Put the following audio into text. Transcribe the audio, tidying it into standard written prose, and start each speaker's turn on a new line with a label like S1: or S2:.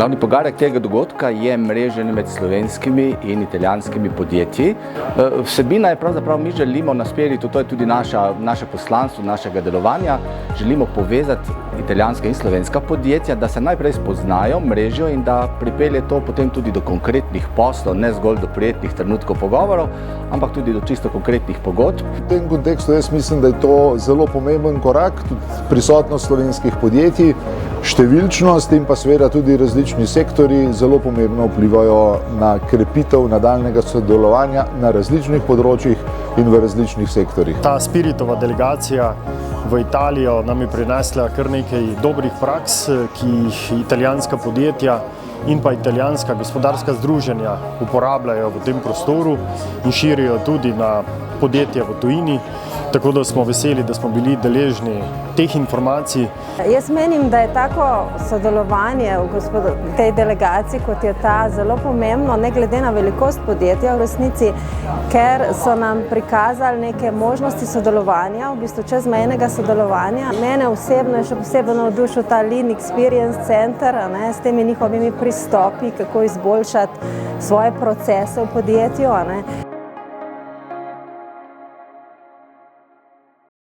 S1: Glavni poudarek tega dogodka je mreženje med slovenskimi in italijanskimi podjetji. Vsebina je pravzaprav, mi želimo nasmeriti, to je tudi naše poslanstvo, našega delovanja, želimo povezati italijanska in slovenska podjetja, da se najprej spoznajo, mrežijo in da pripelje to potem tudi do konkretnih poslov, ne zgolj do prijetnih trenutkov pogovorov, ampak tudi do čisto konkretnih pogodb.
S2: V tem kontekstu jaz mislim, da je to zelo pomemben korak, tudi prisotnost slovenskih podjetij, številčnost in pa seveda tudi različni sektorji zelo pomembno vplivajo na krepitev nadaljnjega sodelovanja na različnih področjih in v različnih sektorjih.
S3: Ta Spiritova delegacija v Italijo nam je prinesla kar nekaj dobrih praks, ki jih italijanska podjetja in pa italijanska gospodarska združenja uporabljajo v tem prostoru in širijo tudi na podjetja v tujini. Tako da smo veseli, da smo bili deležni teh informacij.
S4: Jaz menim, da je tako sodelovanje v tej delegaciji, kot je ta, zelo pomembno, ne glede na velikost podjetja v resnici, ker so nam prikazali neke možnosti sodelovanja, v bistvu čezmejnega sodelovanja. Mene osebno je še posebej navdušil ta Lean Experience Center, s temi njihovimi pristopi, kako izboljšati svoje procese v podjetju.